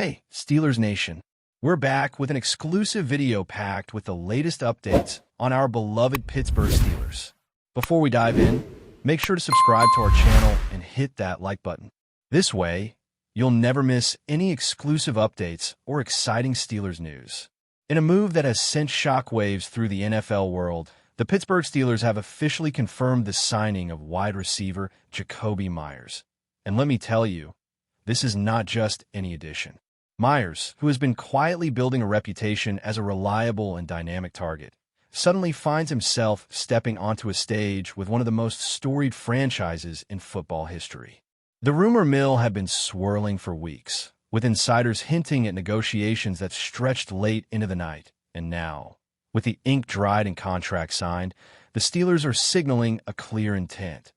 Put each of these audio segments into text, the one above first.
Hey, Steelers Nation. We're back with an exclusive video packed with the latest updates on our beloved Pittsburgh Steelers. Before we dive in, make sure to subscribe to our channel and hit that like button. This way, you'll never miss any exclusive updates or exciting Steelers news. In a move that has sent shockwaves through the NFL world, the Pittsburgh Steelers have officially confirmed the signing of wide receiver JAKOBI MEYERS. And let me tell you, this is not just any addition. MEYERS, who has been quietly building a reputation as a reliable and dynamic target, suddenly finds himself stepping onto a stage with one of the most storied franchises in football history. The rumor mill had been swirling for weeks, with insiders hinting at negotiations that stretched late into the night. And now, with the ink dried and contract signed, the Steelers are signaling a clear intent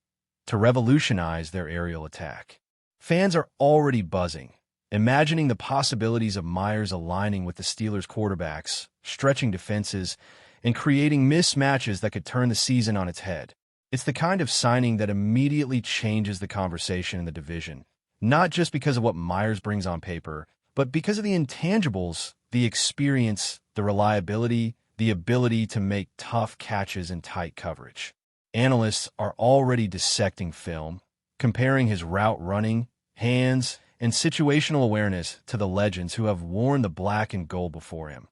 to revolutionize their aerial attack. Fans are already buzzing, imagining the possibilities of MEYERS aligning with the Steelers' quarterbacks, stretching defenses, and creating mismatches that could turn the season on its head. It's the kind of signing that immediately changes the conversation in the division, not just because of what MEYERS brings on paper, but because of the intangibles, the experience, the reliability, the ability to make tough catches in tight coverage. Analysts are already dissecting film, comparing his route running, hands, and situational awareness to the legends who have worn the black and gold before him,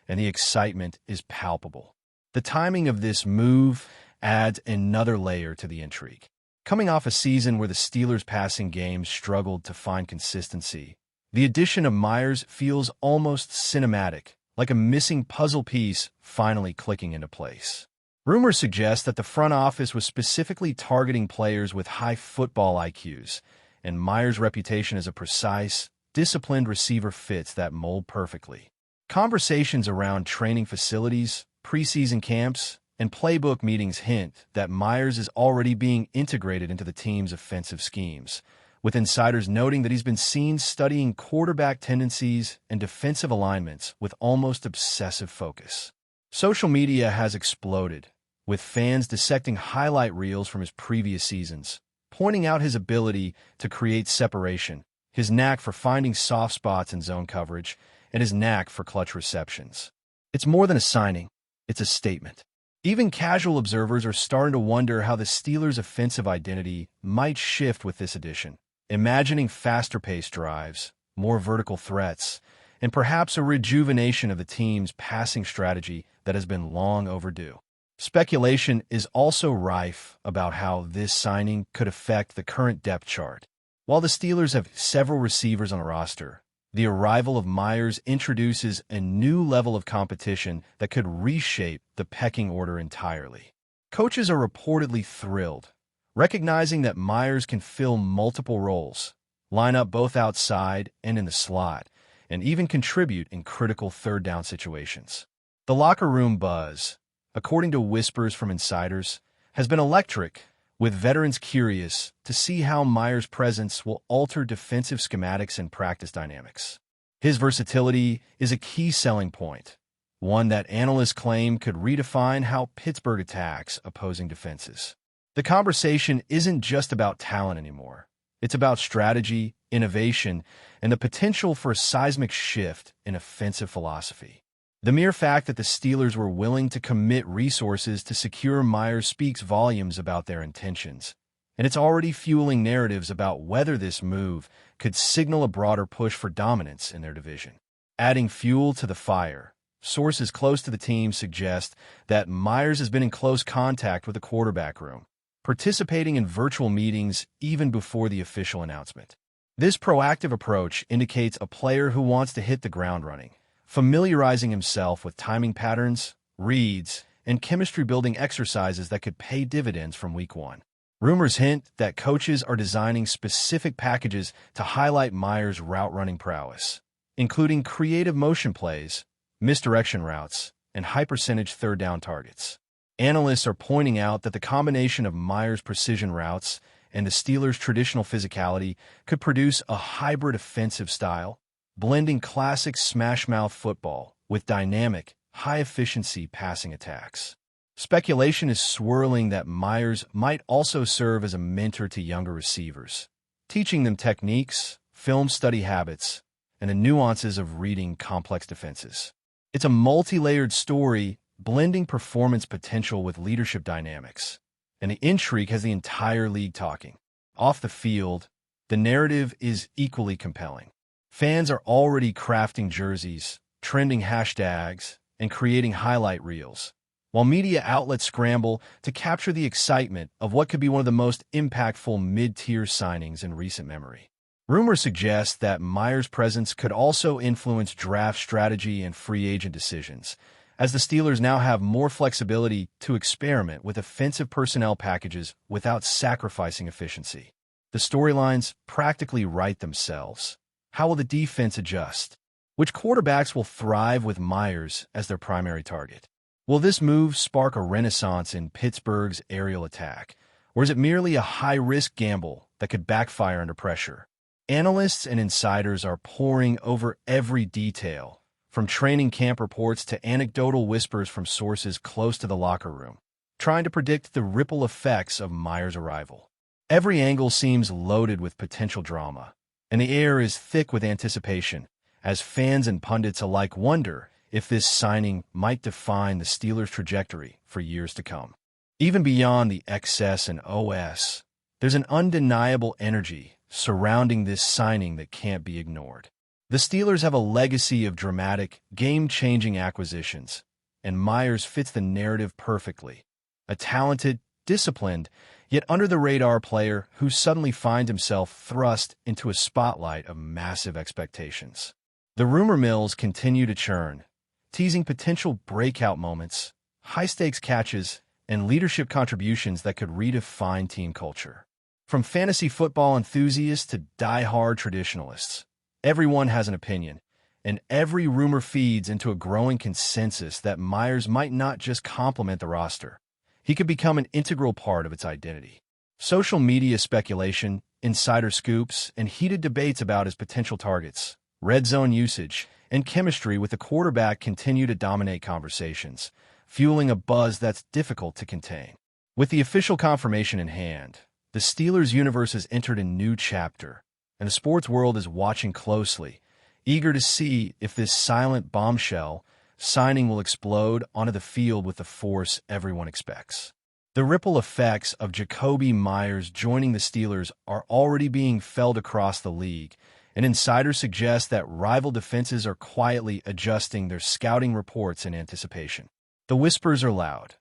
and the excitement is palpable. The timing of this move adds another layer to the intrigue. Coming off a season where the Steelers' passing game struggled to find consistency, the addition of MEYERS feels almost cinematic, like a missing puzzle piece finally clicking into place. Rumors suggest that the front office was specifically targeting players with high football IQs, and MEYERS' reputation as a precise, disciplined receiver fits that mold perfectly. Conversations around training facilities, preseason camps, and playbook meetings hint that MEYERS is already being integrated into the team's offensive schemes, with insiders noting that he's been seen studying quarterback tendencies and defensive alignments with almost obsessive focus. Social media has exploded, with fans dissecting highlight reels from his previous seasons, pointing out his ability to create separation, his knack for finding soft spots in zone coverage, and his knack for clutch receptions. It's more than a signing, it's a statement. Even casual observers are starting to wonder how the Steelers' offensive identity might shift with this addition, imagining faster-paced drives, more vertical threats, and perhaps a rejuvenation of the team's passing strategy that has been long overdue. Speculation is also rife about how this signing could affect the current depth chart. While the Steelers have several receivers on the roster, the arrival of MEYERS introduces a new level of competition that could reshape the pecking order entirely. Coaches are reportedly thrilled, recognizing that MEYERS can fill multiple roles, line up both outside and in the slot, and even contribute in critical third-down situations. The locker room buzz, according to whispers from insiders, has been electric, with veterans curious to see how MEYERS' presence will alter defensive schematics and practice dynamics. His versatility is a key selling point, one that analysts claim could redefine how Pittsburgh attacks opposing defenses. The conversation isn't just about talent anymore. It's about strategy, innovation, and the potential for a seismic shift in offensive philosophy. The mere fact that the Steelers were willing to commit resources to secure MEYERS speaks volumes about their intentions, and it's already fueling narratives about whether this move could signal a broader push for dominance in their division. Adding fuel to the fire, sources close to the team suggest that MEYERS has been in close contact with the quarterback room, participating in virtual meetings even before the official announcement. This proactive approach indicates a player who wants to hit the ground running, familiarizing himself with timing patterns, reads, and chemistry-building exercises that could pay dividends from week one. Rumors hint that coaches are designing specific packages to highlight MEYERS' route-running prowess, including creative motion plays, misdirection routes, and high-percentage third-down targets. Analysts are pointing out that the combination of MEYERS' precision routes and the Steelers' traditional physicality could produce a hybrid offensive style, blending classic smash-mouth football with dynamic, high-efficiency passing attacks. Speculation is swirling that MEYERS might also serve as a mentor to younger receivers, teaching them techniques, film study habits, and the nuances of reading complex defenses. It's a multi-layered story, blending performance potential with leadership dynamics, and the intrigue has the entire league talking. Off the field, the narrative is equally compelling. Fans are already crafting jerseys, trending hashtags, and creating highlight reels, while media outlets scramble to capture the excitement of what could be one of the most impactful mid-tier signings in recent memory. Rumors suggest that Meyers' presence could also influence draft strategy and free agent decisions, as the Steelers now have more flexibility to experiment with offensive personnel packages without sacrificing efficiency. The storylines practically write themselves. How will the defense adjust? Which quarterbacks will thrive with Meyers as their primary target? Will this move spark a renaissance in Pittsburgh's aerial attack, or is it merely a high-risk gamble that could backfire under pressure? Analysts and insiders are poring over every detail, from training camp reports to anecdotal whispers from sources close to the locker room, trying to predict the ripple effects of Meyers' arrival. Every angle seems loaded with potential drama, and the air is thick with anticipation, as fans and pundits alike wonder if this signing might define the Steelers' trajectory for years to come. Even beyond the XS and OS, there's an undeniable energy surrounding this signing that can't be ignored. The Steelers have a legacy of dramatic, game-changing acquisitions, and Meyers fits the narrative perfectly. A talented, disciplined, yet under-the-radar player who suddenly finds himself thrust into a spotlight of massive expectations. The rumor mills continue to churn, teasing potential breakout moments, high-stakes catches, and leadership contributions that could redefine team culture. From fantasy football enthusiasts to die-hard traditionalists, everyone has an opinion, and every rumor feeds into a growing consensus that Meyers might not just complement the roster. He could become an integral part of its identity. Social media speculation, insider scoops, and heated debates about his potential targets, red zone usage, and chemistry with the quarterback continue to dominate conversations, fueling a buzz that's difficult to contain. With the official confirmation in hand, the Steelers' universe has entered a new chapter, and the sports world is watching closely, eager to see if this silent bombshell signing will explode onto the field with the force everyone expects. The ripple effects of JAKOBI Meyers joining the Steelers are already being felt across the league, and insiders suggest that rival defenses are quietly adjusting their scouting reports in anticipation. The whispers are loud.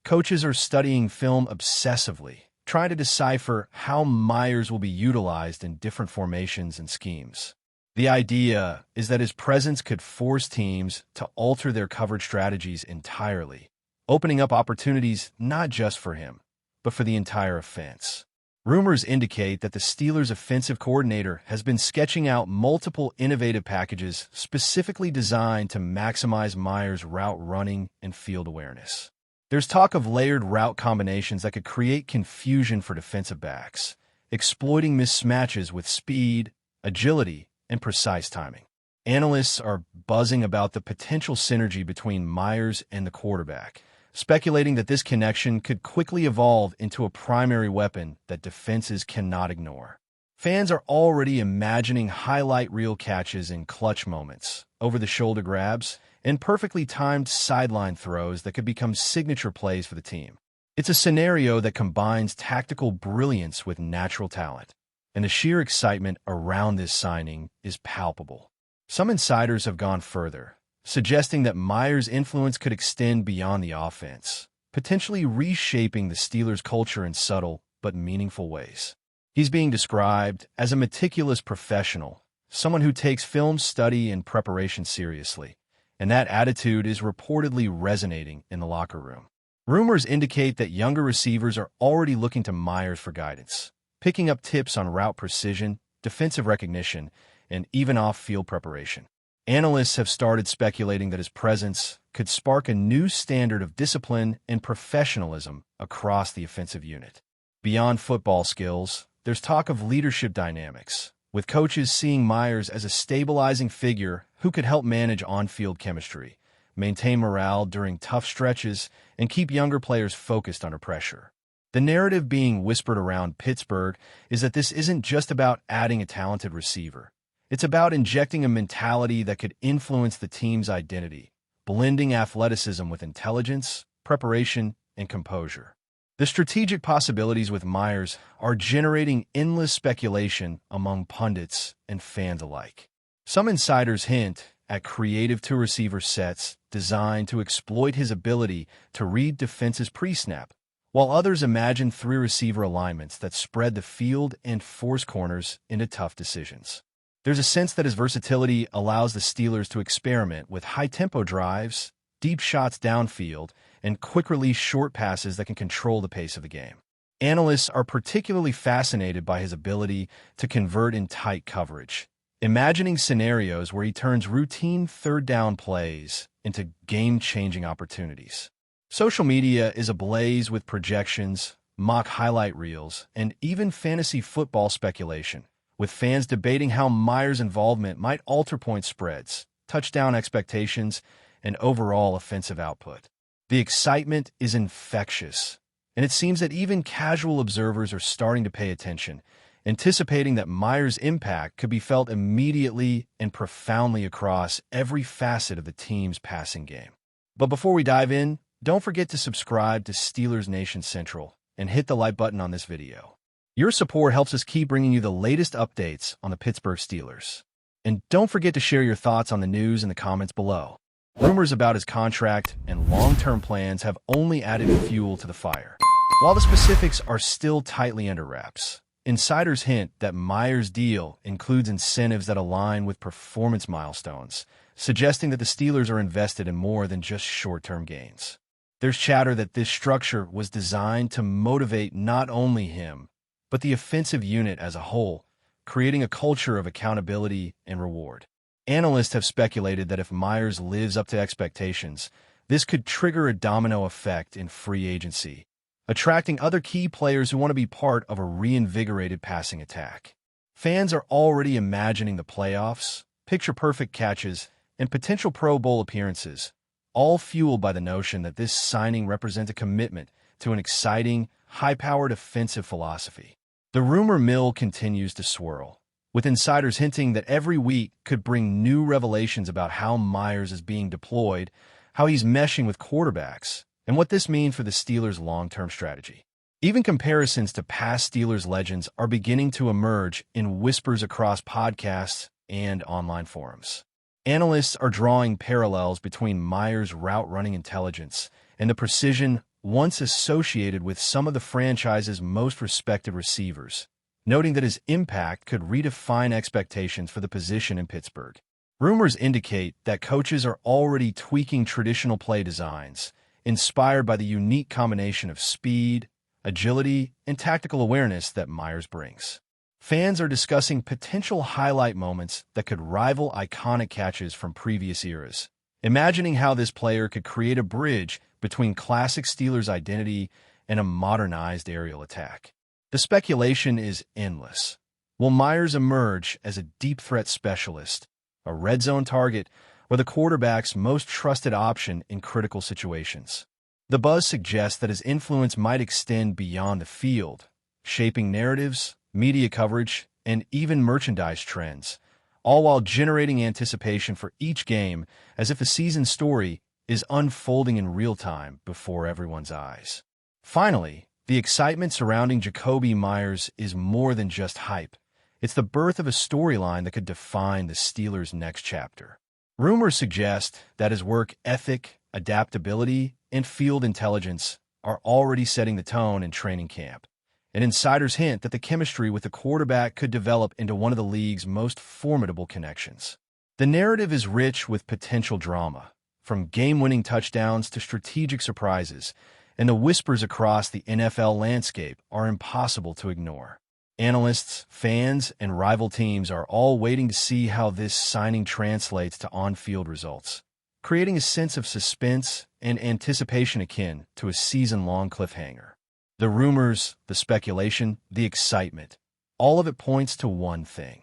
Coaches are studying film obsessively, trying to decipher how Meyers will be utilized in different formations and schemes. The idea is that his presence could force teams to alter their coverage strategies entirely, opening up opportunities not just for him, but for the entire offense. Rumors indicate that the Steelers' offensive coordinator has been sketching out multiple innovative packages specifically designed to maximize Meyers' route running and field awareness. There's talk of layered route combinations that could create confusion for defensive backs, exploiting mismatches with speed, agility, and precise timing. Analysts are buzzing about the potential synergy between Meyers and the quarterback, speculating that this connection could quickly evolve into a primary weapon that defenses cannot ignore. Fans are already imagining highlight reel catches in clutch moments, over-the-shoulder grabs, and perfectly timed sideline throws that could become signature plays for the team. It's a scenario that combines tactical brilliance with natural talent, and the sheer excitement around this signing is palpable. Some insiders have gone further, suggesting that Meyers' influence could extend beyond the offense, potentially reshaping the Steelers' culture in subtle but meaningful ways. He's being described as a meticulous professional, someone who takes film study and preparation seriously, and that attitude is reportedly resonating in the locker room. Rumors indicate that younger receivers are already looking to Meyers for guidance, picking up tips on route precision, defensive recognition, and even off-field preparation. Analysts have started speculating that his presence could spark a new standard of discipline and professionalism across the offensive unit. Beyond football skills, there's talk of leadership dynamics, with coaches seeing Meyers as a stabilizing figure who could help manage on-field chemistry, maintain morale during tough stretches, and keep younger players focused under pressure. The narrative being whispered around Pittsburgh is that this isn't just about adding a talented receiver. It's about injecting a mentality that could influence the team's identity, blending athleticism with intelligence, preparation, and composure. The strategic possibilities with Meyers are generating endless speculation among pundits and fans alike. Some insiders hint at creative two-receiver sets designed to exploit his ability to read defenses pre-snap, while others imagine three-receiver alignments that spread the field and force corners into tough decisions. There's a sense that his versatility allows the Steelers to experiment with high-tempo drives, deep shots downfield, and quick-release short passes that can control the pace of the game. Analysts are particularly fascinated by his ability to convert in tight coverage, imagining scenarios where he turns routine third-down plays into game-changing opportunities. Social media is ablaze with projections, mock highlight reels, and even fantasy football speculation, with fans debating how Meyers' involvement might alter point spreads, touchdown expectations, and overall offensive output. The excitement is infectious, and it seems that even casual observers are starting to pay attention, anticipating that Meyers' impact could be felt immediately and profoundly across every facet of the team's passing game. But before we dive in, don't forget to subscribe to Steelers Nation Central and hit the like button on this video. Your support helps us keep bringing you the latest updates on the Pittsburgh Steelers. And don't forget to share your thoughts on the news in the comments below. Rumors about his contract and long-term plans have only added fuel to the fire. While the specifics are still tightly under wraps, insiders hint that Meyers' deal includes incentives that align with performance milestones, suggesting that the Steelers are invested in more than just short-term gains. There's chatter that this structure was designed to motivate not only him, but the offensive unit as a whole, creating a culture of accountability and reward. Analysts have speculated that if Meyers lives up to expectations, this could trigger a domino effect in free agency, attracting other key players who want to be part of a reinvigorated passing attack. Fans are already imagining the playoffs, picture-perfect catches, and potential Pro Bowl appearances, all fueled by the notion that this signing represents a commitment to an exciting, high-powered offensive philosophy. The rumor mill continues to swirl, with insiders hinting that every week could bring new revelations about how Meyers is being deployed, how he's meshing with quarterbacks, and what this means for the Steelers' long-term strategy. Even comparisons to past Steelers legends are beginning to emerge in whispers across podcasts and online forums. Analysts are drawing parallels between Meyers' route-running intelligence and the precision once associated with some of the franchise's most respected receivers, noting that his impact could redefine expectations for the position in Pittsburgh. Rumors indicate that coaches are already tweaking traditional play designs, inspired by the unique combination of speed, agility, and tactical awareness that Meyers brings. Fans are discussing potential highlight moments that could rival iconic catches from previous eras, imagining how this player could create a bridge between classic Steelers identity and a modernized aerial attack. The speculation is endless. Will Meyers emerge as a deep threat specialist, a red zone target, or the quarterback's most trusted option in critical situations? The buzz suggests that his influence might extend beyond the field, shaping narratives, media coverage, and even merchandise trends, all while generating anticipation for each game as if the season story is unfolding in real time before everyone's eyes. Finally, the excitement surrounding JAKOBI Meyers is more than just hype. It's the birth of a storyline that could define the Steelers' next chapter. Rumors suggest that his work ethic, adaptability, and field intelligence are already setting the tone in training camp, and insiders hint that the chemistry with the quarterback could develop into one of the league's most formidable connections. The narrative is rich with potential drama, from game-winning touchdowns to strategic surprises, and the whispers across the NFL landscape are impossible to ignore. Analysts, fans, and rival teams are all waiting to see how this signing translates to on-field results, creating a sense of suspense and anticipation akin to a season-long cliffhanger. The rumors, the speculation, the excitement, all of it points to one thing.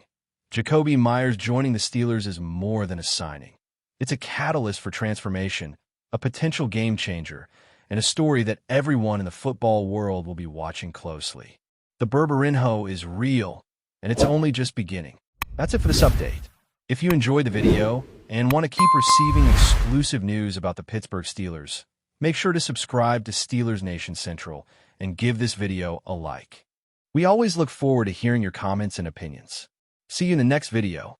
JAKOBI Meyers joining the Steelers is more than a signing. It's a catalyst for transformation, a potential game-changer, and a story that everyone in the football world will be watching closely. The Berberinho is real, and it's only just beginning. That's it for this update. If you enjoyed the video and want to keep receiving exclusive news about the Pittsburgh Steelers, make sure to subscribe to Steelers Nation Central and give this video a like. We always look forward to hearing your comments and opinions. See you in the next video.